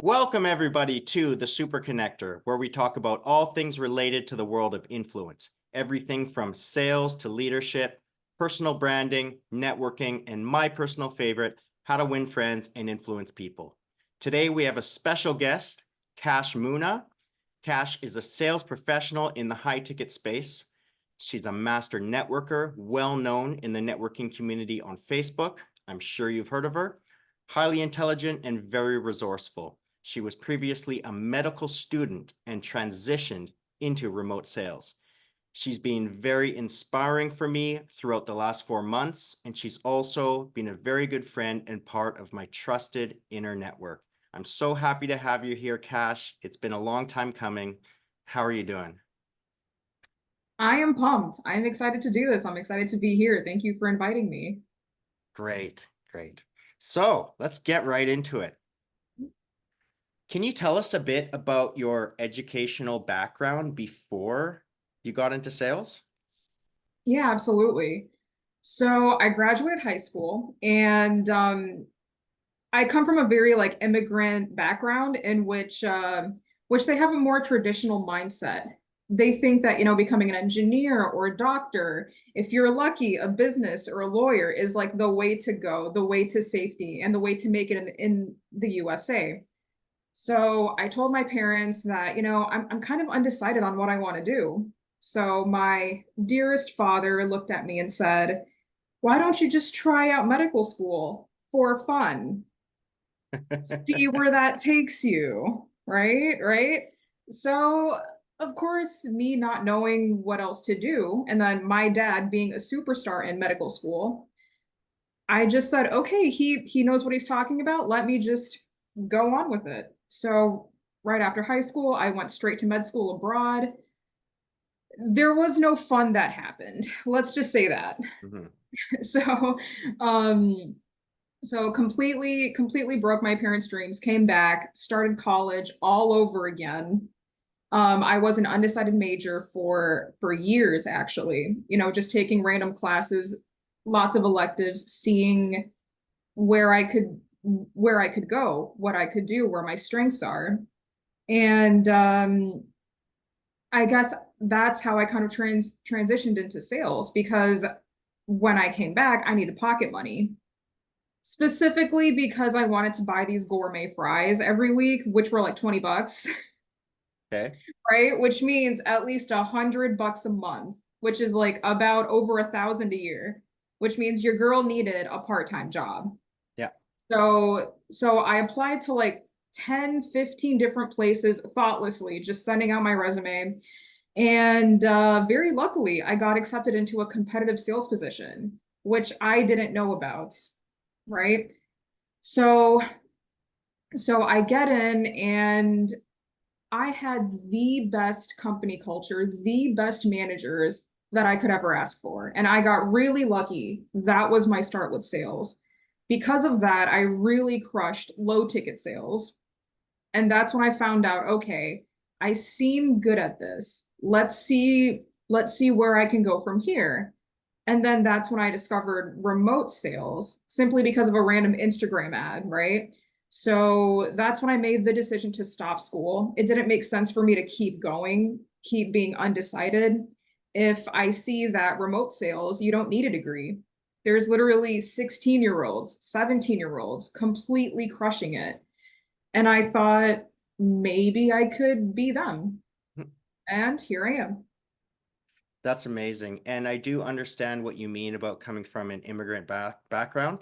Welcome, everybody, to the Super Connector, where we talk about all things related to the world of influence. Everything from sales to leadership, personal branding, networking, and my personal favorite, how to win friends and influence people. Today, we have a special guest, Kash Moona. Kash is a sales professional in the high-ticket space. She's a master networker, well known in the networking community on Facebook. I'm sure you've heard of her. Highly intelligent and very resourceful. She was previously a medical student and transitioned into remote sales. She's been very inspiring for me throughout the last 4 months, and she's also been a very good friend and part of my trusted inner network. I'm so happy to have you here, Kash. It's been a long time coming. How are you doing? I am pumped. I'm excited to do this. I'm excited to be here. Thank you for inviting me. Great, great. So let's get right into it. Can you tell us a bit about your educational background before you got into sales? Yeah, absolutely. So I graduated high school and I come from a very immigrant background in which they have a more traditional mindset. They think that, becoming an engineer or a doctor, if you're lucky, a business or a lawyer is like the way to go, the way to safety, and the way to make it in the USA. So I told my parents that, I'm kind of undecided on what I want to do. So my dearest father looked at me and said, "Why don't you just try out medical school for fun? See where that takes you." Right? Right. So, of course, me not knowing what else to do, and then my dad being a superstar in medical school, I just said, okay, he knows what he's talking about. Let me just go on with it. So right after high school, I went straight to med school abroad. There was no fun that happened. Let's just say that. Mhm. So um so completely broke my parents' dreams, came back, started college all over again. I was an undecided major for years, actually, just taking random classes, lots of electives, seeing where I could where I could go, what I could do, where my strengths are. And I guess that's how I kind of transitioned into sales because when I came back, I needed pocket money. Specifically because I wanted to buy these gourmet fries every week, which were like 20 bucks, Okay. right? Which means at least $100 a month, which is like about over 1,000 a year, which means your girl needed a part-time job. Yeah. So I applied to like 10, 15 different places thoughtlessly, just sending out my resume. And very luckily, I got accepted into a competitive sales position, which I didn't know about, right? So so I get in and I had the best company culture, the best managers that I could ever ask for. And I got really lucky. That was my start with sales. Because of that, I really crushed low ticket sales. And that's when I found out, okay, I seem good at this. Let's see where I can go from here. And then that's when I discovered remote sales simply because of a random Instagram ad, right? So that's when I made the decision to stop school. It didn't make sense for me to keep going, keep being undecided. If I see that remote sales, you don't need a degree. There's literally 16-year-olds, 17-year-olds completely crushing it. And I thought maybe I could be them. And here I am. That's amazing. And I do understand what you mean about coming from an immigrant background.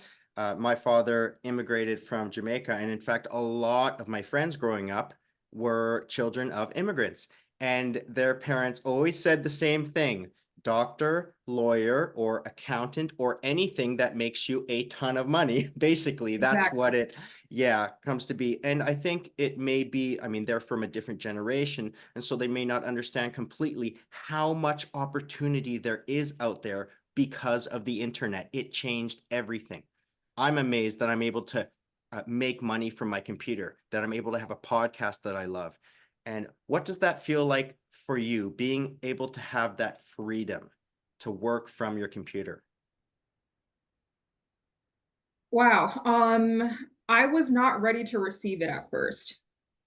My father immigrated from Jamaica, and in fact, a lot of my friends growing up were children of immigrants. And their parents always said the same thing: doctor, lawyer, or accountant, or anything that makes you a ton of money. Basically, that's Exactly. what it, yeah, comes to be. And I think it may be, I mean, they're from a different generation, and so they may not understand completely how much opportunity there is out there because of the internet. It changed everything. I'm amazed that I'm able to make money from my computer, that I'm able to have a podcast that I love. And what does that feel like for you, being able to have that freedom to work from your computer? Wow. I was not ready to receive it at first.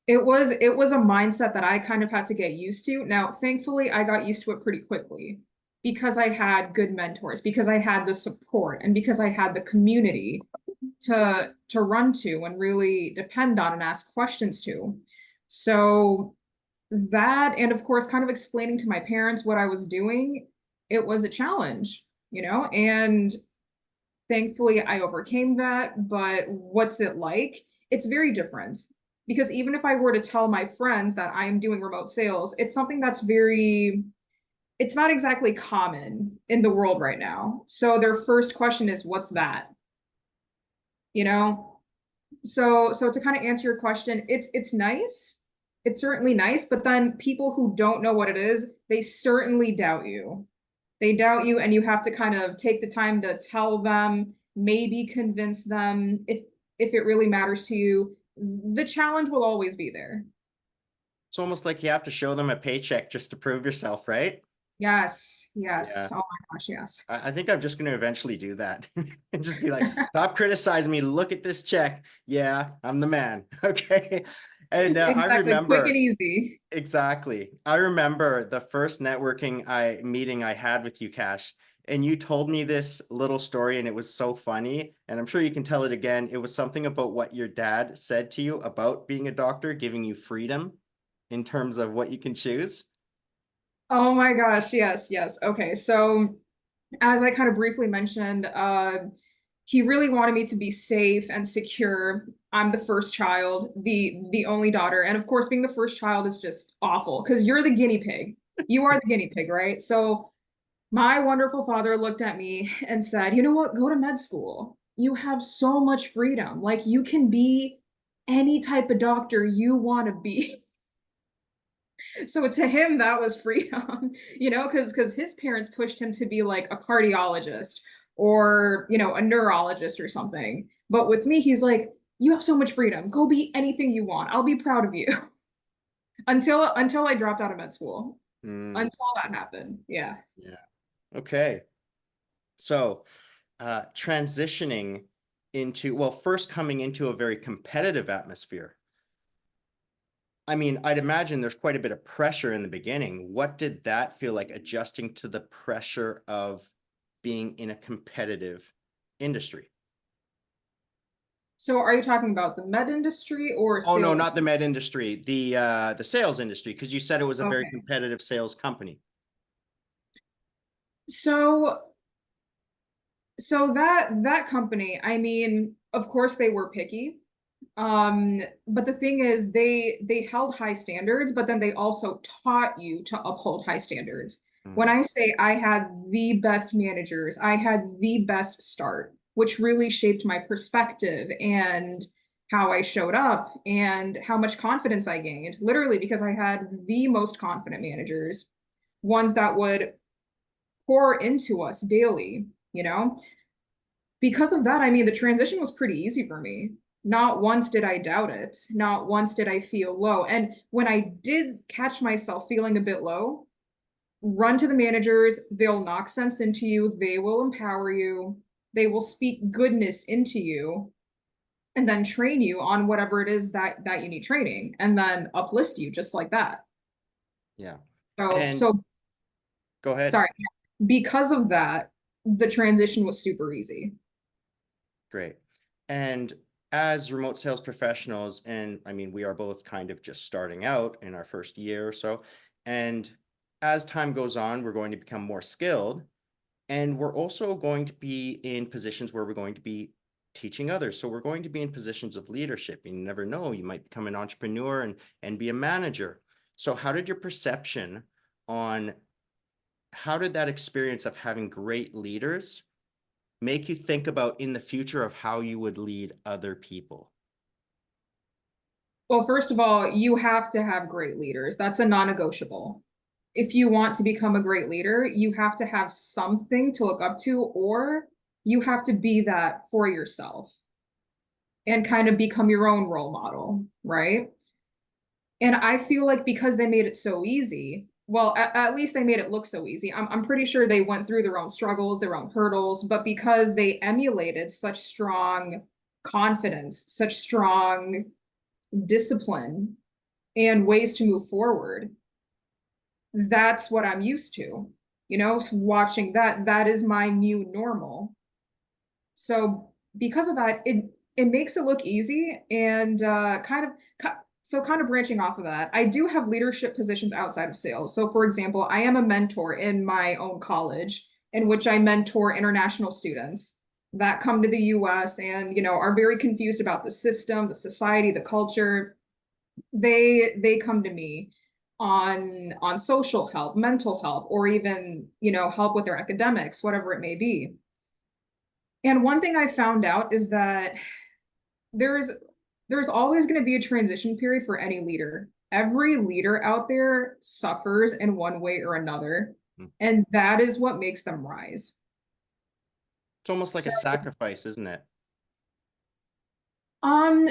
it was a mindset that I kind of had to get used to. Now, thankfully, I got used to it pretty quickly because I had good mentors, because I had the support, and because I had the community to run to and really depend on and ask questions to. So that, and of course, kind of explaining to my parents what I was doing, it was a challenge, and thankfully I overcame that. But what's it like? It's very different because even if I were to tell my friends that I am doing remote sales, it's something that's it's not exactly common in the world right now. So their first question is, what's that? You know? So to kind of answer your question, it's nice. It's certainly nice, but then people who don't know what it is, they certainly doubt you. They doubt you, and you have to kind of take the time to tell them, maybe convince them if it really matters to you. The challenge will always be there. It's almost like you have to show them a paycheck just to prove yourself, right? Yes, yes. Yeah. Oh my gosh, yes. I think I'm just going to eventually do that and just be like, stop criticizing me. Look at this check. Yeah, I'm the man. Okay. And I Exactly. Quick and remember easy. exactly. I remember the first networking meeting I had with you, Cash, and you told me this little story and it was so funny. And I'm sure you can tell it again. It was something about what your dad said to you about being a doctor, giving you freedom in terms of what you can choose. Oh my gosh, yes, yes. Okay, so as I kind of briefly mentioned, he really wanted me to be safe and secure. I'm the first child, the only daughter, and of course, being the first child is just awful because you're the guinea pig. You are the guinea pig, right? So my wonderful father looked at me and said, "You know what? Go to med school. You have so much freedom. Like you can be any type of doctor you want to be." So to him that was freedom, because his parents pushed him to be like a cardiologist or a neurologist or something. But with me, he's like, you have so much freedom, go be anything you want, I'll be proud of you. Until I dropped out of med school. Mm, Until that happened, yeah. yeah. Okay. So transitioning into, well, first coming into a very competitive atmosphere. I mean, I'd imagine there's quite a bit of pressure in the beginning. What did that feel like adjusting to the pressure of being in a competitive industry? So are you talking about the med industry or Oh no, sales? not the med industry, the sales industry, because you said it was a very Okay, competitive sales company. so that company, I mean, of course they were picky. But the thing is, they held high standards, but then they also taught you to uphold high standards. When Mm, I say I had the best managers, I had the best start, which really shaped my perspective and how I showed up and how much confidence I gained, literally because I had the most confident managers, ones that would pour into us daily, you know? Because of that, I mean, the transition was pretty easy for me. Not once did I doubt it. Not once did I feel low. And when I did catch myself feeling a bit low, run to the managers. They'll knock sense into you. They will empower you. They will speak goodness into you and then train you on whatever it is that you need training and then uplift you just like that. yeah. So, And so go ahead. sorry. Because of that, the transition was super easy. Great. And as remote sales professionals, and I mean, we are both kind of just starting out in our first year or so. And as time goes on, we're going to become more skilled. And we're also going to be in positions where we're going to be teaching others. So we're going to be in positions of leadership. You never know, you might become an entrepreneur and be a manager. So how did your perception on how did that experience of having great leaders make you think about in the future of how you would lead other people? Well, first of all, you have to have great leaders. That's a non-negotiable. If you want to become a great leader, you have to have something to look up to, or you have to be that for yourself and kind of become your own role model, right? And I feel like because they made it so easy, well, at least they made it look so easy. I'm pretty sure they went through their own struggles, their own hurdles, but because they emulated such strong confidence, such strong discipline, and ways to move forward. That's what I'm used to, watching that is my new normal. So because of that, it makes it look easy and kind of branching off of that, I do have leadership positions outside of sales. So for example, I am a mentor in my own college in which I mentor international students that come to the US and are very confused about the system, the society, the culture. They come to me on social help, mental help, or even help with their academics, whatever it may be. And one thing I found out is that there's there's always going to be a transition period for any leader. Every leader out there suffers in one way or another, Mm. and that is what makes them rise. It's almost like So, a sacrifice, isn't it?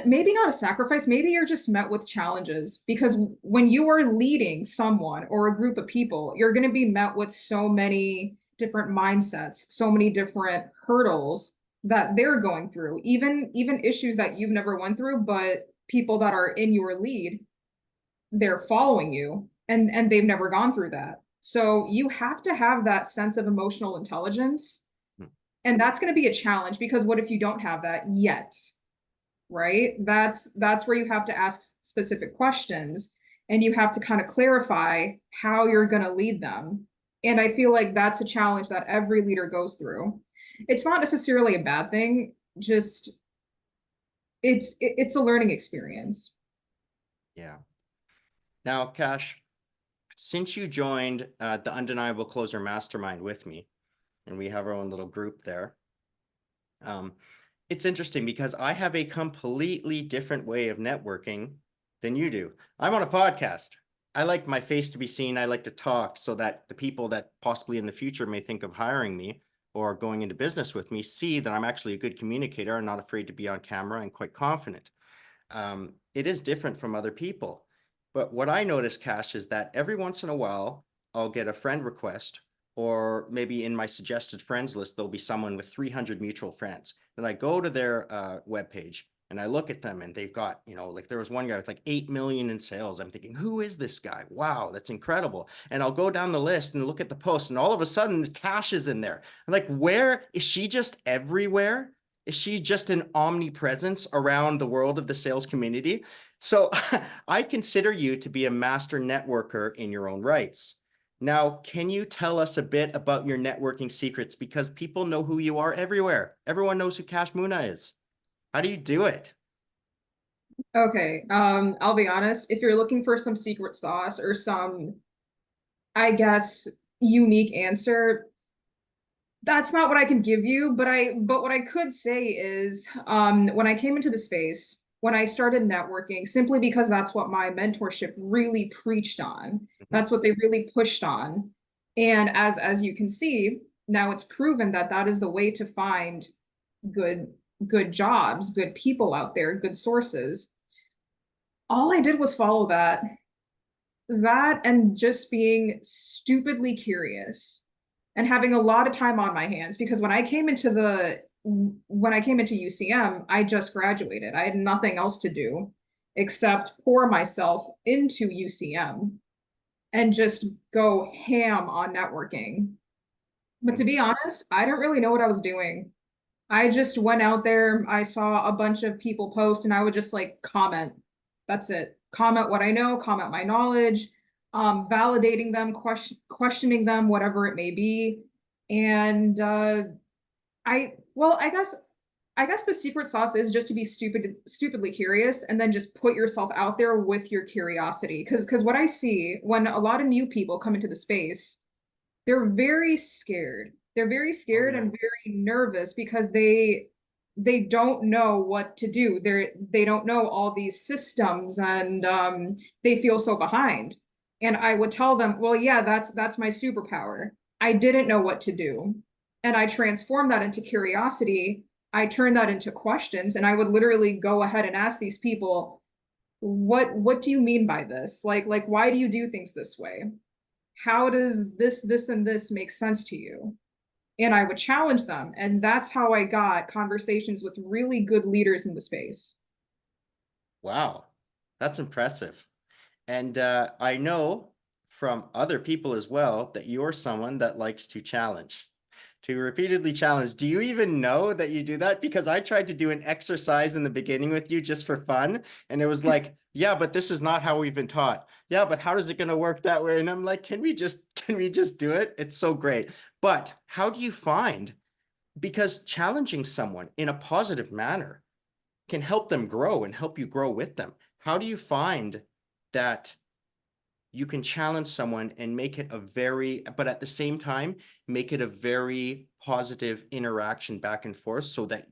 maybe not a sacrifice, maybe you're just met with challenges because when you are leading someone or a group of people, you're going to be met with so many different mindsets, so many different hurdles that they're going through, even issues that you've never went through, but people that are in your lead, they're following you and they've never gone through that. So you have to have that sense of emotional intelligence. Mm. And that's going to be a challenge because what if you don't have that yet? Right? That's where you have to ask specific questions and you have to kind of clarify how you're going to lead them. And I feel like that's a challenge that every leader goes through. It's not necessarily a bad thing, just it's a learning experience. Yeah. Now, Cash, since you joined the Undeniable Closer Mastermind with me, and we have our own little group there, um, it's interesting because I have a completely different way of networking than you do. I'm on a podcast. I like my face to be seen. I like to talk so that the people that possibly in the future may think of hiring me or going into business with me see that I'm actually a good communicator and not afraid to be on camera and quite confident. It is different from other people. But what I notice, Cash, is that every once in a while, I'll get a friend request, or maybe in my suggested friends list, there'll be someone with 300 mutual friends. Then I go to their webpage and I look at them and they've got, like there was one guy with like 8 million in sales. I'm thinking, who is this guy? Wow, that's incredible. And I'll go down the list and look at the post and all of a sudden Cash is in there. I'm like, where is she just everywhere? Is she just an omnipresence around the world of the sales community? So I consider you to be a master networker in your own rights. Now, can you tell us a bit about your networking secrets? Because people know who you are everywhere. Everyone knows who Kash Moona is. How do you do it? Okay, I'll be honest, if you're looking for some secret sauce or some, I guess, unique answer, that's not what I can give you, but what I could say is when I came into the space, when I started networking, simply because that's what my mentorship really preached on. Mhm. That's what they really pushed on. And as you can see, now it's proven that that is the way to find good good jobs, good people out there, good sources. All I did was follow that and just being stupidly curious and having a lot of time on my hands because when I came into UCM, I just graduated. I had nothing else to do except pour myself into UCM and just go ham on networking. But to be honest, I didn't really know what I was doing. I just went out there, I saw a bunch of people post, and I would just like comment. That's it. Comment what I know, comment my knowledge, validating them, questioning them, whatever it may be. And well, I guess the secret sauce is just to be stupidly curious, and then just put yourself out there with your curiosity. Because what I see when a lot of new people come into the space, they're very scared. They're very Oh, scared yeah. and very nervous because they don't know what to do. They don't know all these systems and they feel so behind. And I would tell them, well, yeah, that's my superpower. I didn't know what to do. And I transformed that into curiosity. I turned that into questions and I would literally go ahead and ask these people, what do you mean by this? Like why do you do things this way? How does this and this make sense to you? And I would challenge them, and that's how I got conversations with really good leaders in the space. Wow. That's impressive. And I know from other people as well that you're someone that likes to challenge, to repeatedly challenge. Do you even know that you do that? Because I tried to do an exercise in the beginning with you just for fun. And it was like, yeah, but this is not how we've been taught. Yeah, but how is it going to work that way? And I'm like, can we just do it? It's so great. But how do you find, because challenging someone in a positive manner can help them grow and help you grow with them. How do you find that you can challenge someone and make it a very, but at the same time, make it a very positive interaction back and forth so that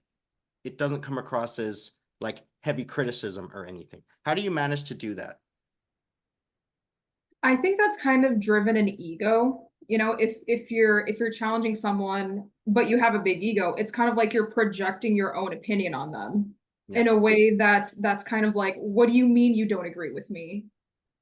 it doesn't come across as like heavy criticism or anything? How do you manage to do that? I think that's kind of driven an ego. You know, if you're challenging someone, but you have a big ego, it's kind of like you're projecting your own opinion on them Yeah. in a way that's kind of like, what do you mean you don't agree with me?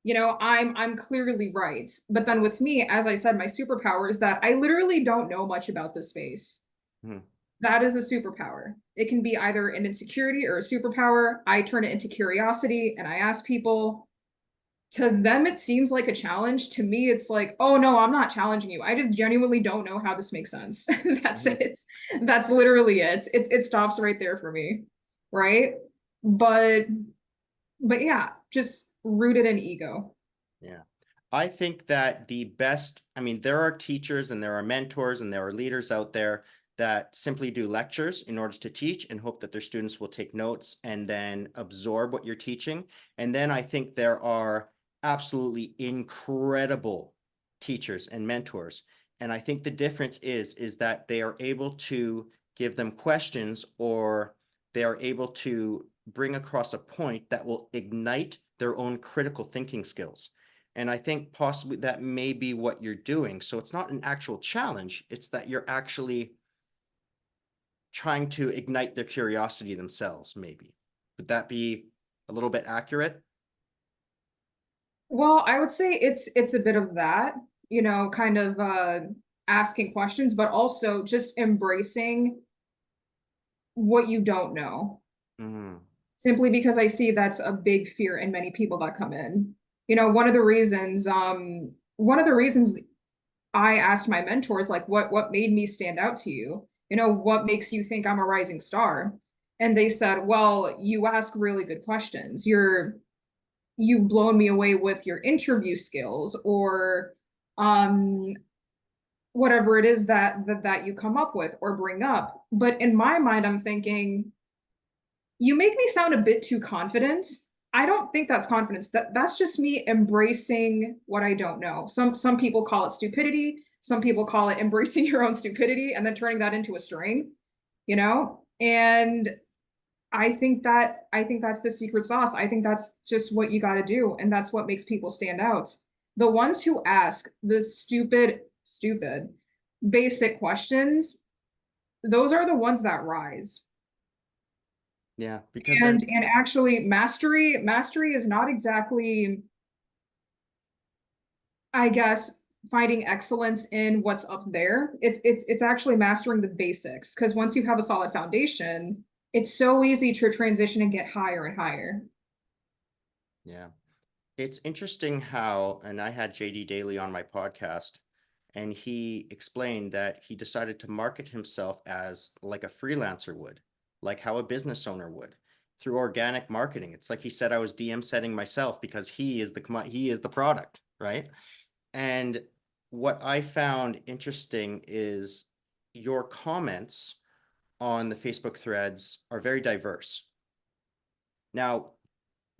You know, I'm clearly right. But then with me, as I said, my superpower is that I literally don't know much about this space. Mhm. That is a superpower. It can be either an insecurity or a superpower. I turn it into curiosity and I ask people. To them, it seems like a challenge. To me, it's like, oh no, I'm not challenging you. I just genuinely don't know how this makes sense. That's Mhm. it. That's literally it. It stops right there for me. Right. But but yeah, just rooted in ego. Yeah. I think that the best, I mean, there are teachers and there are mentors and there are leaders out there that simply do lectures in order to teach and hope that their students will take notes and then absorb what you're teaching. And then I think there are absolutely incredible teachers and mentors. And I think the difference is that they are able to give them questions, or they are able to bring across a point that will ignite their own critical thinking skills. And I think possibly that may be what you're doing. So it's not an actual challenge, it's that you're actually trying to ignite their curiosity themselves, maybe. Would that be a little bit accurate? Well, I would say it's a bit of that, you know, kind of asking questions, but also just embracing what you don't know. Mm, Simply because I see that's a big fear in many people that come in. You know, one of the reasons I asked my mentors, like, what made me stand out to you? You know, what makes you think I'm a rising star? And they said, well, you ask really good questions. You've blown me away with your interview skills, or um whatever it is that you come up with or bring up. But in my mind, I'm thinking, you make me sound a bit too confident. I don't think that's confidence. That's just me embracing what I don't know. Some people call it stupidity. Some people call it embracing your own stupidity and then turning that into a strength, you know? And I think that's the secret sauce. I think that's just what you got to do, and that's what makes people stand out. The ones who ask the stupid basic questions, those are the ones that rise. yeah, because they're, And actually mastery is not exactly, I guess, finding excellence in what's up there. It's actually mastering the basics, because once you have a solid foundation, it's so easy to transition and get higher and higher. yeah. It's interesting how, and I had JD Daly on my podcast, and he explained that he decided to market himself as like a freelancer would, like how a business owner would, through organic marketing. It's like he said, I was DM setting myself because he is the product, right? And what I found interesting is your comments on the Facebook threads are very diverse. Now,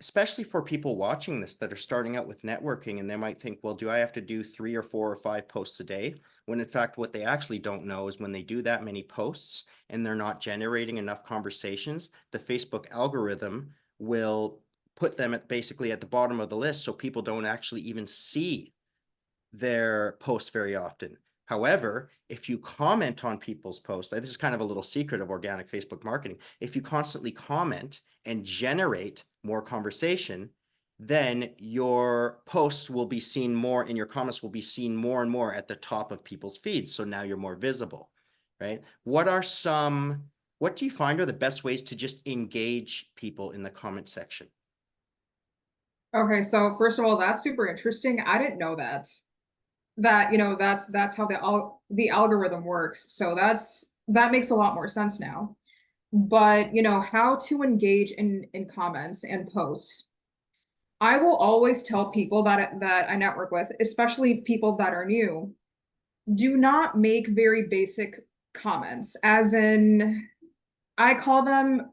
especially for people watching this that are starting out with networking, and they might think, well, do I have to do 3 or 4 or 5 posts a day? When in fact, what they actually don't know is when they do that many posts and they're not generating enough conversations, the Facebook algorithm will put them at basically at the bottom of the list, so people don't actually even see their posts very often. However, if you comment on people's posts, this is kind of a little secret of organic Facebook marketing. If you constantly comment and generate more conversation, then your posts will be seen more and your comments will be seen more and more at the top of people's feeds. So now you're more visible, right? What do you find are the best ways to just engage people in the comment section? Okay, so first of all, that's super interesting. I didn't know that's how the algorithm works. So that makes a lot more sense now. But, how to engage in comments and posts. I will always tell people that I network with, especially people that are new, do not make very basic comments, as in I call them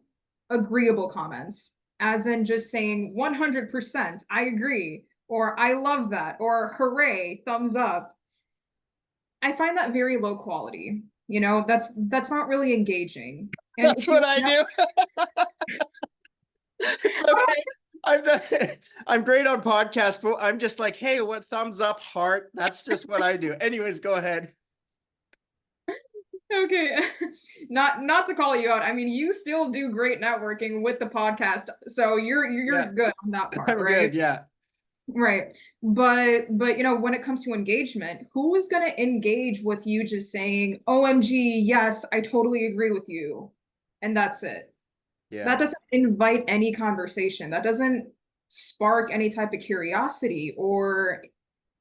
agreeable comments, as in just saying 100%, I agree, or I love that, or hooray, thumbs up. I find that very low quality. That's not really engaging. And That's if you what I do. It's okay. I'm not, I'm great on podcasts, but I'm just like, hey, what thumbs up, heart? That's just what I do. Anyways, go ahead. okay, not to call you out. I mean, you still do great networking with the podcast, so Yeah, you're good on that part, I'm good. right? Yeah. Right. But when it comes to engagement, who is going to engage with you just saying, "OMG, yes, I totally agree with you." And that's it. Yeah. That doesn't invite any conversation. That doesn't spark any type of curiosity, or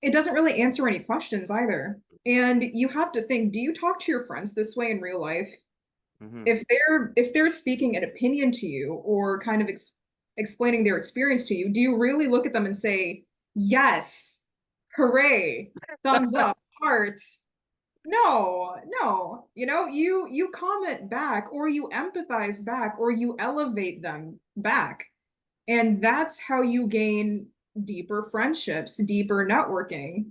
it doesn't really answer any questions either. And you have to think, do you talk to your friends this way in real life? Hmm. If they're speaking an opinion to you or kind of explaining their experience to you, do you really look at them and say, yes, hooray, thumbs up, heart? No, no. You comment back, or you empathize back, or you elevate them back. And that's how you gain deeper friendships, deeper networking,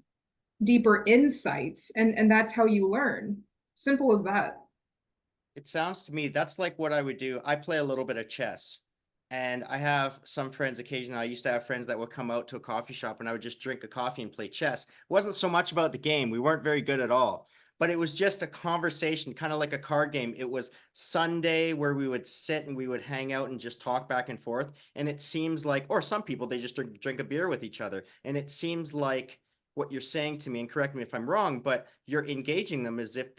deeper insights, and that's how you learn. Simple as that. It sounds to me that's like what I would do. I play a little bit of chess. And I have some friends occasionally. I used to have friends that would come out to a coffee shop and I would just drink a coffee and play chess. It wasn't so much about the game. We weren't very good at all. But it was just a conversation, kind of like a card game. It was Sunday where we would sit and we would hang out and just talk back and forth. And it seems like, or some people, they just drink a beer with each other. And it seems like what you're saying to me, and correct me if I'm wrong, but you're engaging them as if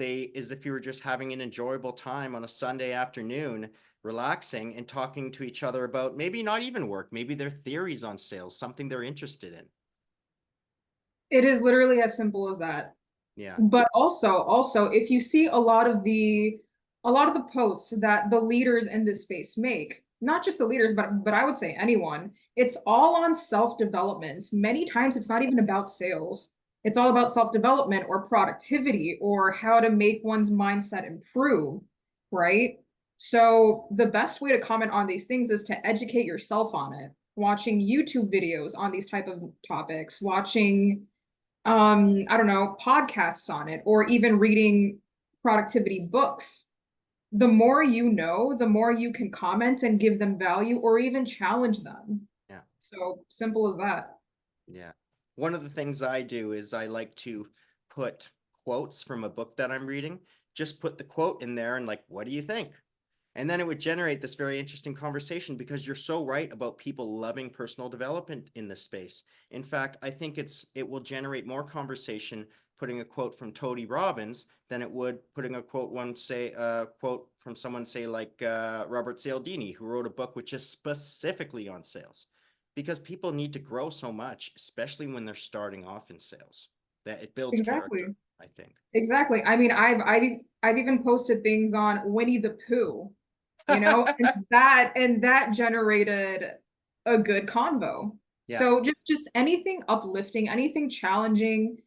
you were just having an enjoyable time on a Sunday afternoon, relaxing and talking to each other about maybe not even work, maybe their theories on sales, something they're interested in. It is literally as simple as that. Yeah. But also, if you see a lot of the posts that the leaders in this space make, not just the leaders, but I would say anyone, it's all on self-development. Many times it's not even about sales. It's all about self-development or productivity or how to make one's mindset improve, right? So the best way to comment on these things is to educate yourself on it, watching YouTube videos on these type of topics, watching I don't know, podcasts on it, or even reading productivity books. The more you know, the more you can comment and give them value or even challenge them. Yeah. So simple as that. Yeah. One of the things I do is I like to put quotes from a book that I'm reading, just put the quote in there and like, what do you think? And then it would generate this very interesting conversation because you're so right about people loving personal development in this space. In fact, I think it will generate more conversation putting a quote from Tony Robbins than it would putting a quote from someone say like Robert Cialdini, who wrote a book which is specifically on sales. Because people need to grow so much, especially when they're starting off in sales, that it builds character, Exactly. I think. Exactly. I mean, I've even posted things on Winnie the Pooh, and that generated a good convo. Yeah. So just anything uplifting, anything challenging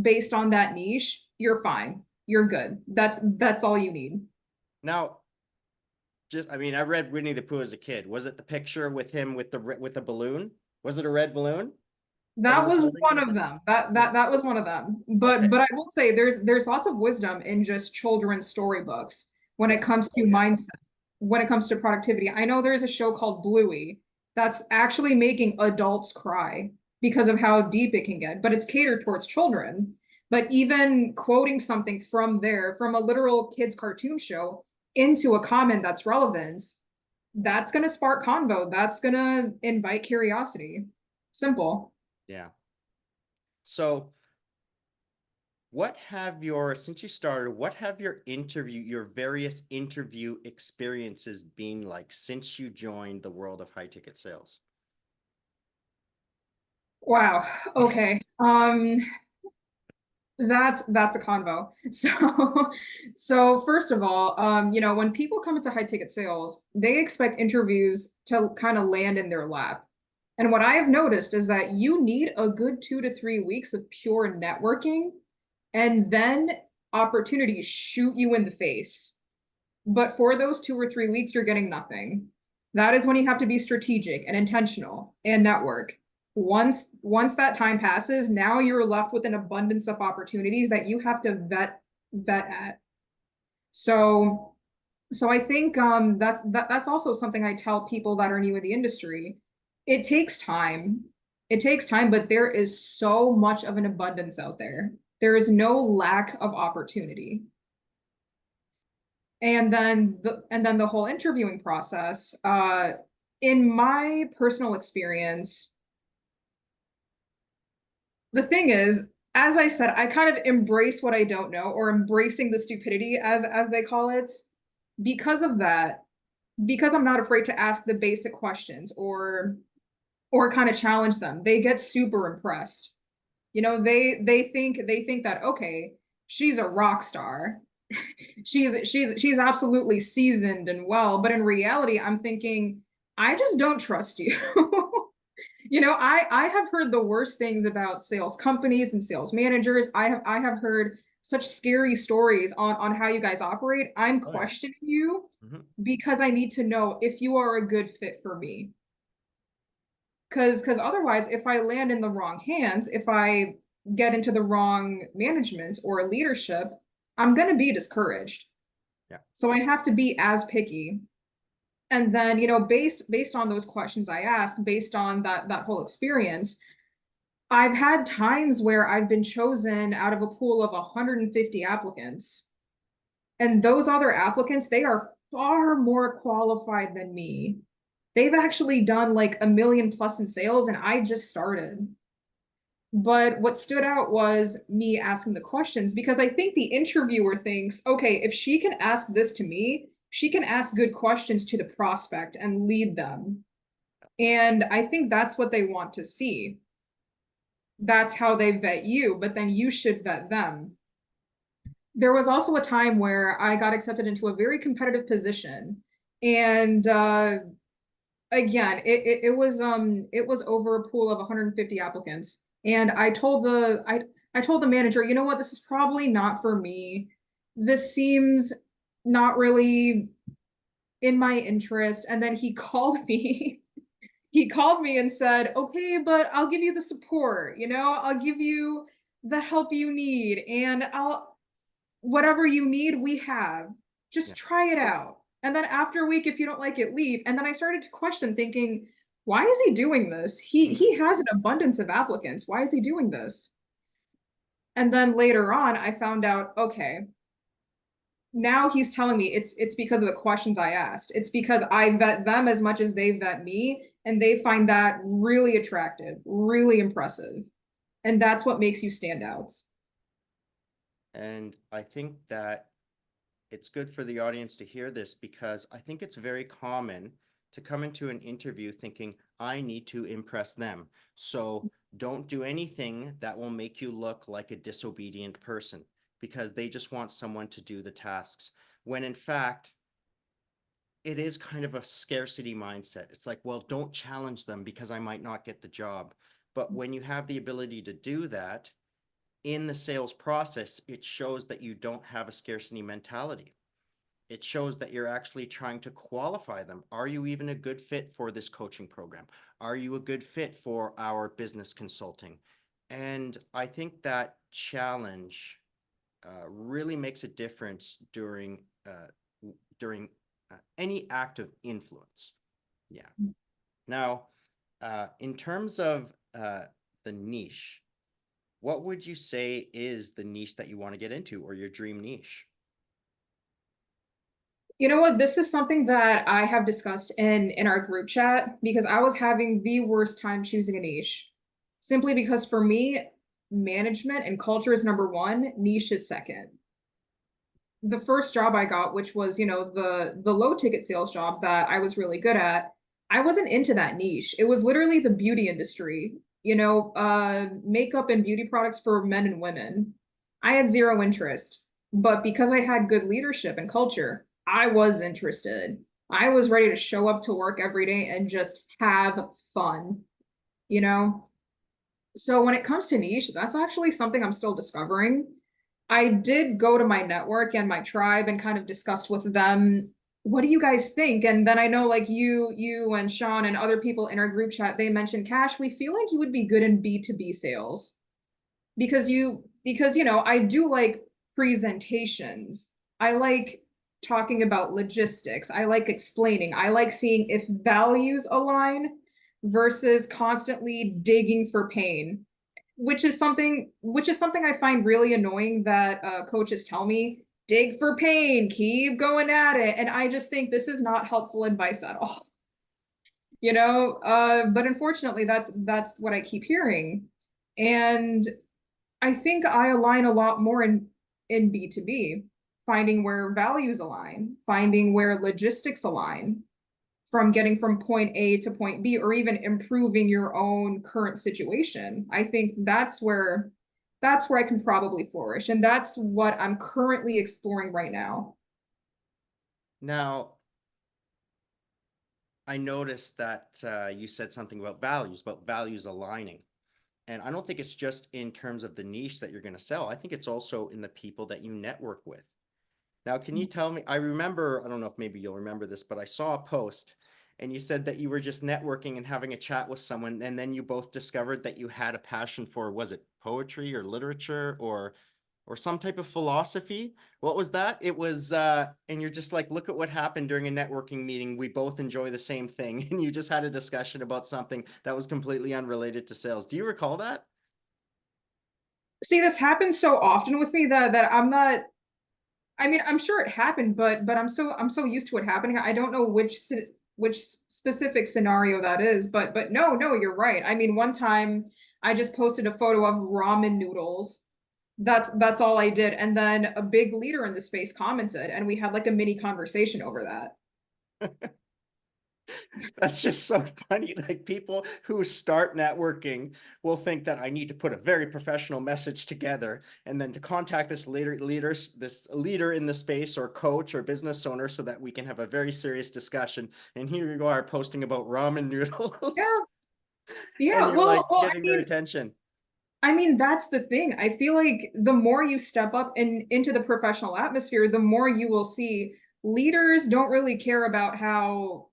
based on that niche, you're fine. You're good. That's all you need. Now, I mean, I read Winnie the Pooh as a kid. Was it the picture with him with the balloon? Was it a red balloon that he That was was holding in one his of hand? them. That was one of them. Okay. But I will say there's lots of wisdom in just children's storybooks when it Yeah. comes to Oh yeah. mindset, when it comes to productivity. I know there's a show called Bluey that's actually making adults cry because of how deep it can get, but it's catered towards children. But even quoting something from there, from a literal kids cartoon show into a comment that's relevant, that's going to spark convo. That's going to invite curiosity. Simple. Yeah. So since you started, what have your various interview experiences been like since you joined the world of high ticket sales? Wow. Okay. That's a convo. So first of all, when people come into high ticket sales, they expect interviews to kind of land in their lap. And what I have noticed is that you need a good 2 to 3 weeks of pure networking, and then opportunities shoot you in the face. But for those 2 or 3 weeks, you're getting nothing. That is when you have to be strategic and intentional and network. Once that time passes, now you're left with an abundance of opportunities that you have to vet at. So so I think that's also something I tell people that are new in the industry. It takes time. It takes time, but there is so much of an abundance out there. There is no lack of opportunity. And then the whole interviewing process, in my personal experience, the thing is, as I said, I kind of embrace what I don't know, or embracing the stupidity, as they call it. Because of that, because I'm not afraid to ask the basic questions, or kind of challenge them, they get super impressed. They think that, okay, she's a rock star. She's absolutely seasoned and well, but in reality, I'm thinking, I just don't trust you. I have heard the worst things about sales companies and sales managers. I have heard such scary stories on how you guys operate. I'm Oh yeah. questioning you Mhm. because I need to know if you are a good fit for me. Because otherwise, if I land in the wrong hands, if I get into the wrong management or leadership, I'm going to be discouraged. Yeah. So I have to be as picky. And then, based on those questions I asked, based on that whole experience, I've had times where I've been chosen out of a pool of 150 applicants. And those other applicants, they are far more qualified than me. They've actually done like a million plus in sales, and I just started. But what stood out was me asking the questions, because I think the interviewer thinks, okay, if she can ask this to me, she can ask good questions to the prospect and lead them. And I think that's what they want to see. That's how they vet you, but then you should vet them. There was also a time where I got accepted into a very competitive position. And again, it was over a pool of 150 applicants. And I told the manager, you know what, this is probably not for me. This seems not really in my interest. And then he called me. He called me and said, okay, but I'll give you the support, I'll give you the help you need, and I'll whatever you need, we have. Yeah. Just try it out. And then after a week, if you don't like it, leave. And then I started to question, thinking, why is he doing this? He Mhm. he has an abundance of applicants. Why is he doing this? And then later on, I found out, okay, now he's telling me it's because of the questions I asked. It's because I vet them as much as they vet me, and they find that really attractive, really impressive. And that's what makes you stand out. And I think that it's good for the audience to hear this because I think it's very common to come into an interview thinking, I need to impress them. So don't do anything that will make you look like a disobedient person because they just want someone to do the tasks. When in fact, it is kind of a scarcity mindset. It's like, well, don't challenge them because I might not get the job. But when you have the ability to do that in the sales process, it shows that you don't have a scarcity mentality. It shows that you're actually trying to qualify them. Are you even a good fit for this coaching program? Are you a good fit for our business consulting? And I think that challenge really makes a difference during any act of influence. Yeah. Now, in terms of the niche, what would you say is the niche that you want to get into or your dream niche? You know what? This is something that I have discussed in our group chat, because I was having the worst time choosing a niche. Simply because for me, management and culture is number one, niche is second. The first job I got, which was, the low ticket sales job that I was really good at, I wasn't into that niche. It was literally the beauty industry. makeup and beauty products for men and women. I had zero interest, but because I had good leadership and culture, I was interested. I was ready to show up to work every day and just have fun, you know? So when it comes to niche, that's actually something I'm still discovering. I did go to my network and my tribe and kind of discussed with them, what do you guys think? And then I know like you and Sean and other people in our group chat, they mentioned, Cash, we feel like you would be good in B2B sales because I do like presentations. I like talking about logistics. I like explaining. I like seeing if values align versus constantly digging for pain, which is something I find really annoying that coaches tell me, dig for pain, keep going at it. And I just think this is not helpful advice at all. But unfortunately that's what I keep hearing. And I think I align a lot more in B2B, finding where values align, finding where logistics align, from getting from point A to point B, or even improving your own current situation. I think that's where I can probably flourish. And that's what I'm currently exploring right now. Now, I noticed that you said something about values aligning. And I don't think it's just in terms of the niche that you're going to sell. I think it's also in the people that you network with. Now, can you tell me? I remember, I don't know if maybe you'll remember this, but I saw a post and you said that you were just networking and having a chat with someone, and then you both discovered that you had a passion for, was it poetry or literature or some type of philosophy? What was that? It was, and you're just like, look at what happened during a networking meeting. We both enjoy the same thing. And you just had a discussion about something that was completely unrelated to sales. Do you recall that? See, this happens so often with me that I'm not. I mean, I'm sure it happened, but I'm so used to it happening. I don't know which specific scenario that is, but no, you're right. I mean, one time I just posted a photo of ramen noodles. That's all I did, and then a big leader in the space commented, and we had like a mini conversation over that. That's just so funny. Like people who start networking will think that I need to put a very professional message together and then to contact this this leader in the space or coach or business owner so that we can have a very serious discussion. And here you are posting about ramen Yeah, noodles and yeah. you're Well, like well, getting their attention. I mean, that's the thing. I feel like the more you step up into the professional atmosphere, the more you will see leaders don't really care about how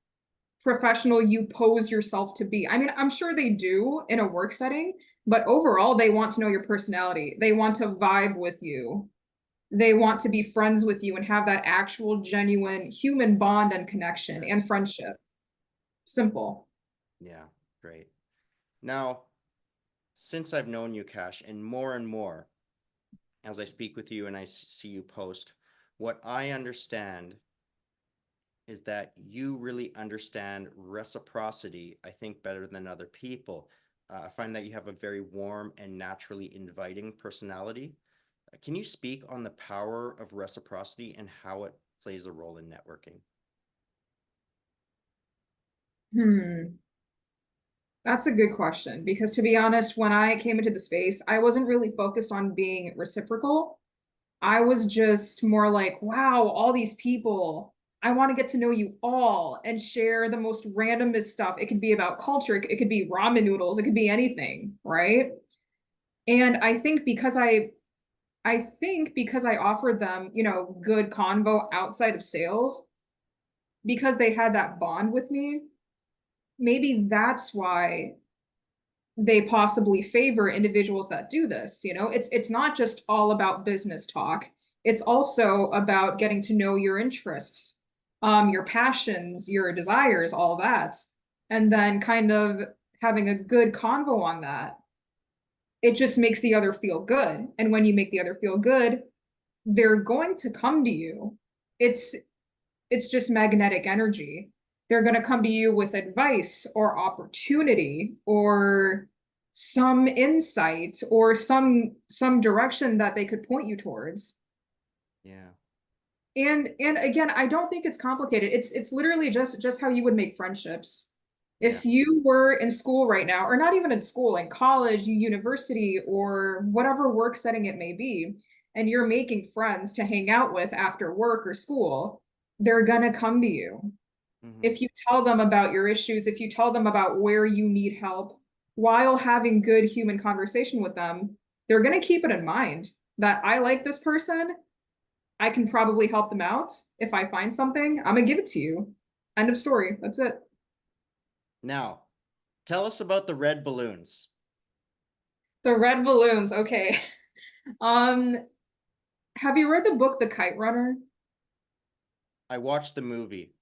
professional you pose yourself to be. I mean, I'm sure they do in a work setting, but overall, they want to know your personality. They want to vibe with you. They want to be friends with you and have that actual, genuine human bond and connection Yes. and friendship. Simple. Yeah, great. Now, since I've known you, Cash, and more as I speak with you and I see you post, what I understand is that you really understand reciprocity, I think, better than other people. I find that you have a very warm and naturally inviting personality. Can you speak on the power of reciprocity and how it plays a role in networking? Hmm. That's a good question because to be honest, when I came into the space, I wasn't really focused on being reciprocal. I was just more like, wow, all these people. I want to get to know you all and share the most randomest stuff. It could be about culture, it could be ramen noodles, it could be anything, right? And I think because I offered them, good convo outside of sales, because they had that bond with me, maybe that's why they possibly favor individuals that do this. It's not just all about business talk. It's also about getting to know your interests, your passions, your desires, all that, and then kind of having a good convo on that. It just makes the other feel good, and when you make the other feel good, they're going to come to you. It's just magnetic energy. They're going to come to you with advice or opportunity or some insight or some direction that they could point you towards. Yeah. And again, I don't think it's complicated. It's literally just how you would make friendships. Yeah. If you were in school right now, or not even in school, in college, university, or whatever work setting it may be, and you're making friends to hang out with after work or school, they're gonna come to you. Hmm. If you tell them about your issues, if you tell them about where you need help while having good human conversation with them, they're gonna keep it in mind that I like this person. I can probably help them out. If I find something, I'm gonna give it to you. End of story. That's it. Now, tell us about the red balloons. The red balloons. Okay. Um, have you read the book The Kite Runner? I watched the movie.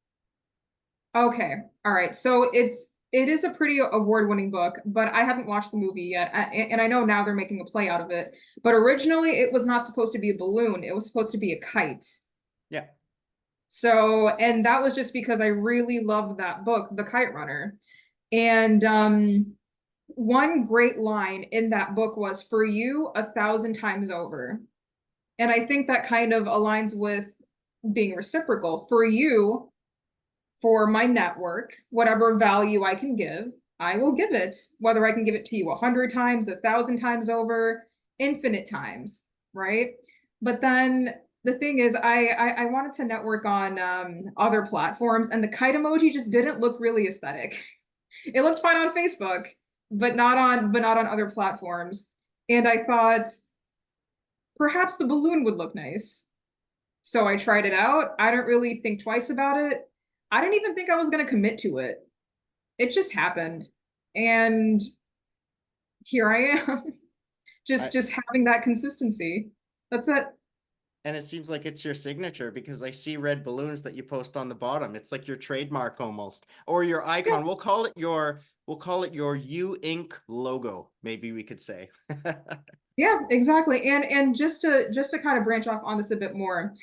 Okay. All right. So it is a pretty award-winning book, but I haven't watched the movie yet. And I know now they're making a play out of it. But originally it was not supposed to be a balloon. It was supposed to be a kite. Yeah. So, and that was just because I really loved that book, The Kite Runner. And one great line in that book was for you 1,000 times over. And I think that kind of aligns with being reciprocal. For you, for my network, whatever value I can give, I will give it, whether I can give it to you 100 times, 1,000 times over, infinite times, right? But then the thing is, I wanted to network on other platforms, and the kite emoji just didn't look really aesthetic. It looked fine on Facebook, but not on other platforms. And I thought perhaps the balloon would look nice. So I tried it out. I didn't really think twice about it. I didn't even think I was going to commit to it. It just happened. And here I am, I just having that consistency. That's it. and it seems like it's your signature because I see red balloons that you post on the bottom. It's like your trademark almost, or your Yeah, icon. We'll call it your U Inc. logo, maybe we could say. yeah, exactly. And just to kind of branch off on this a bit more,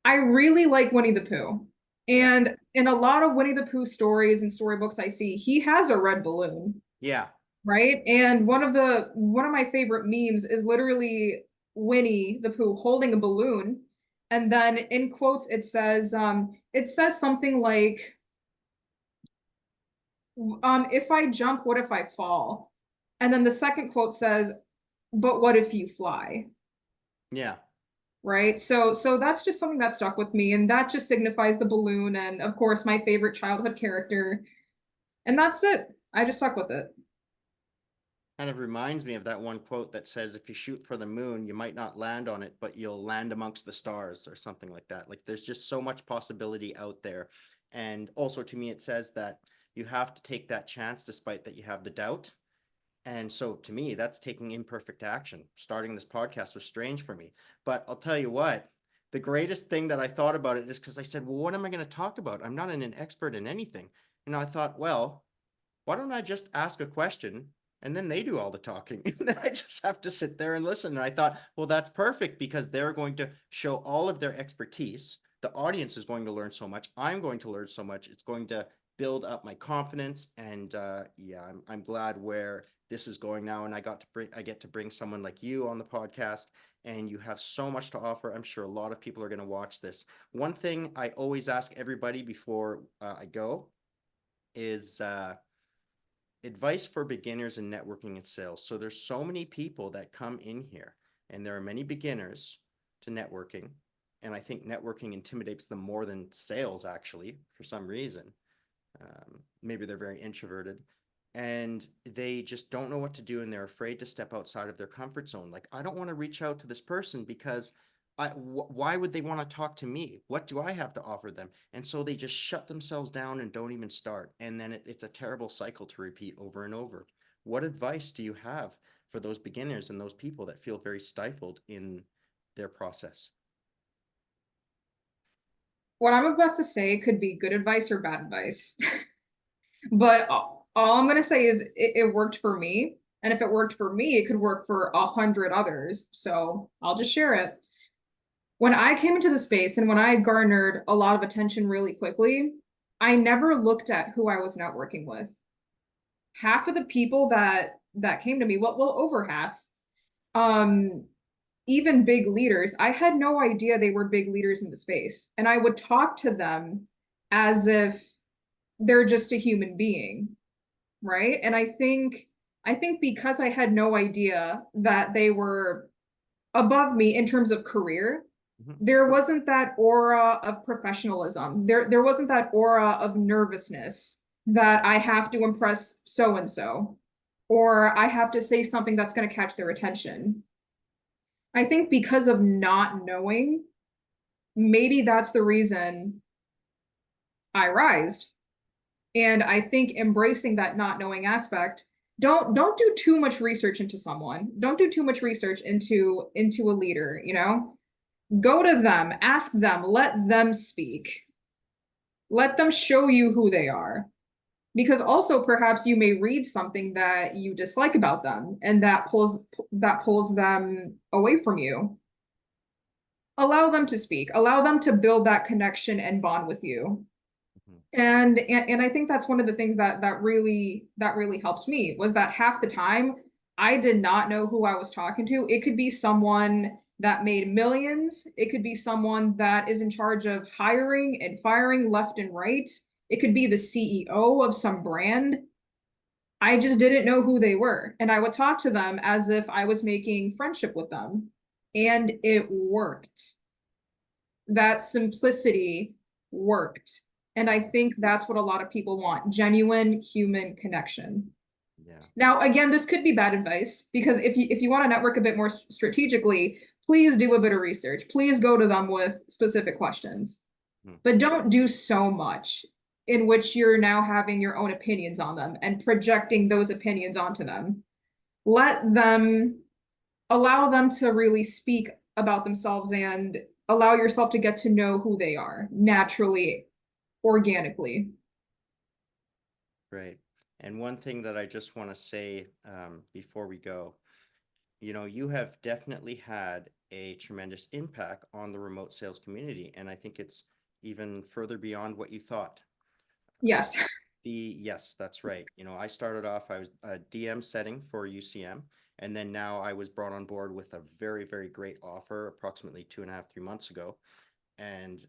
I really like Winnie the Pooh. Yeah. And in a lot of Winnie the Pooh stories and storybooks I see, he has a red balloon. Yeah. Right? And one of my favorite memes is literally Winnie the Pooh holding a balloon, and then in quotes it says something like if I jump, what if I fall? And then the second quote says, but what if you fly? Yeah. Right? So that's just something that stuck with me, and that just signifies the balloon, and of course my favorite childhood character. And that's it. I just stuck with it. Kind of reminds me of that one quote that says, if you shoot for the moon, you might not land on it, but you'll land amongst the stars or something like that. Like there's just so much possibility out there. And also to me, it says that you have to take that chance despite that you have the doubt. And so to me, that's taking imperfect action. Starting this podcast was strange for me. But I'll tell you what, the greatest thing that I thought about it is because I said, well, what am I going to talk about? I'm not an expert in anything. And I thought, well, why don't I just ask a question and then they do all the talking? And then I just have to sit there and listen. And I thought, well, that's perfect because they're going to show all of their expertise. The audience is going to learn so much. I'm going to learn so much. It's going to build up my confidence. And yeah, I'm glad where this is going now. And I get to bring someone like you on the podcast, and you have so much to offer. I'm sure a lot of people are going to watch this. One thing I always ask everybody before I go is advice for beginners in networking and sales. So there's so many people that come in here, and there are many beginners to networking. And I think networking intimidates them more than sales, actually, for some reason. Maybe they're very introverted and they just don't know what to do, and they're afraid to step outside of their comfort zone. Like, I don't want to reach out to this person because why would they want to talk to me? What do I have to offer them? And so they just shut themselves down and don't even start. And then it's a terrible cycle to repeat over and over. What advice do you have for those beginners and those people that feel very stifled in their process? What I'm about to say could be good advice or bad advice. But all I'm gonna say is it worked for me. And if it worked for me, it could work for 100 others. So I'll just share it. When I came into the space and when I garnered a lot of attention really quickly, I never looked at who I was networking with. Half of the people that came to me, well, over half, um, even big leaders, I had no idea they were big leaders in the space. And I would talk to them as if they're just a human being, right? And I think because I had no idea that they were above me in terms of career, Mhm. there wasn't that aura of professionalism. There wasn't that aura of nervousness that I have to impress so and so, or I have to say something that's going to catch their attention. I think because of not knowing, maybe that's the reason I rised. And I think embracing that not knowing aspect, don't do too much research into someone. Don't do too much research into a leader, you know? Go to them, ask them, let them speak. Let them show you who they are. Because also perhaps you may read something that you dislike about them and that pulls them away from you. Allow them to speak. Allow them to build that connection and bond with you. Mhm. And I think that's one of the things that really helped me was that half the time I did not know who I was talking to. It could be someone that made millions. It could be someone that is in charge of hiring and firing left and right. It could be the CEO of some brand. I just didn't know who they were. And I would talk to them as if I was making friendship with them. And it worked. That simplicity worked. And I think that's what a lot of people want, genuine human connection. Yeah. Now, again, this could be bad advice because if you want to network a bit more strategically, please do a bit of research. Please go to them with specific questions, Mhm. but don't do so much in which you're now having your own opinions on them and projecting those opinions onto them. Let them allow them to really speak about themselves and allow yourself to get to know who they are naturally, organically. Right. And one thing that I just want to say before we go, you know, you have definitely had a tremendous impact on the remote sales community. And I think it's even further beyond what you thought. Uh, Yes. yes, that's right. You know, I started off, I was a DM setting for UCM, and then now I was brought on board with a very, very great offer approximately 2.5, 3 months ago. And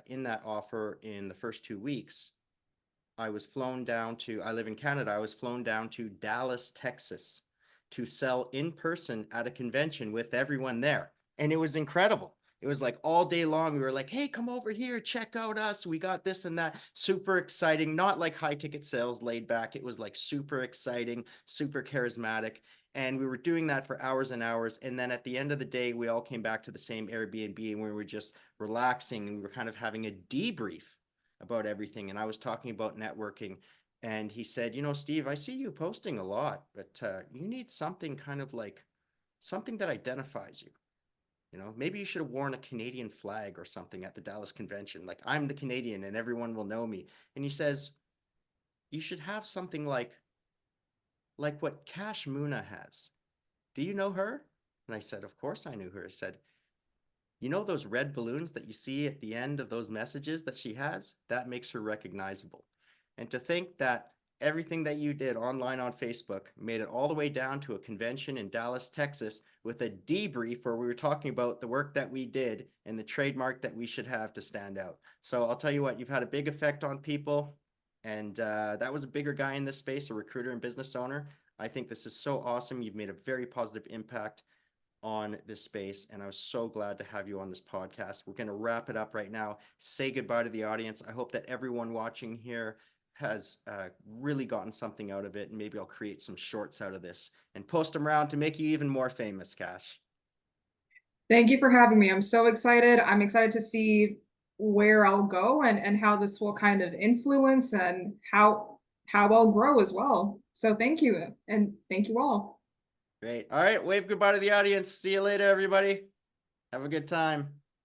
in that offer, in the first 2 weeks, I was flown down to, I live in Canada, I was flown down to Dallas, Texas to sell in person at a convention with everyone there. And it was incredible. It was like all day long. We were like, hey, come over here, check out us. We got this and that. Super exciting. Not like high ticket sales laid back. It was like super exciting, super charismatic. And we were doing that for hours and hours. And then at the end of the day, we all came back to the same Airbnb and we were just relaxing and we were kind of having a debrief about everything. And I was talking about networking. And he said, you know, Steve, I see you posting a lot, but you need something kind of like something that identifies you. You know, maybe you should have worn a Canadian flag or something at the Dallas convention. Like, I'm the Canadian and everyone will know me. And he says, you should have something like what Kash Moona has. Do you know her? And I said, of course I knew her. I said, you know those red balloons that you see at the end of those messages that she has? That makes her recognizable. And to think that everything that you did online on Facebook made it all the way down to a convention in Dallas, Texas, with a debrief where we were talking about the work that we did and the trademark that we should have to stand out. So I'll tell you what, you've had a big effect on people. And that was a bigger guy in this space, a recruiter and business owner. I think this is so awesome. You've made a very positive impact on this space, and I was so glad to have you on this podcast. We're going to wrap it up right now. Say goodbye to the audience. I hope that everyone watching here has really gotten something out of it, and maybe I'll create some shorts out of this and post them around to make you even more famous, Cash. Thank you for having me. I'm so excited. I'm excited to see where I'll go and how this will kind of influence and how I'll grow as well. So thank you and thank you all. Great. All right, wave goodbye to the audience. See you later, everybody. Have a good time.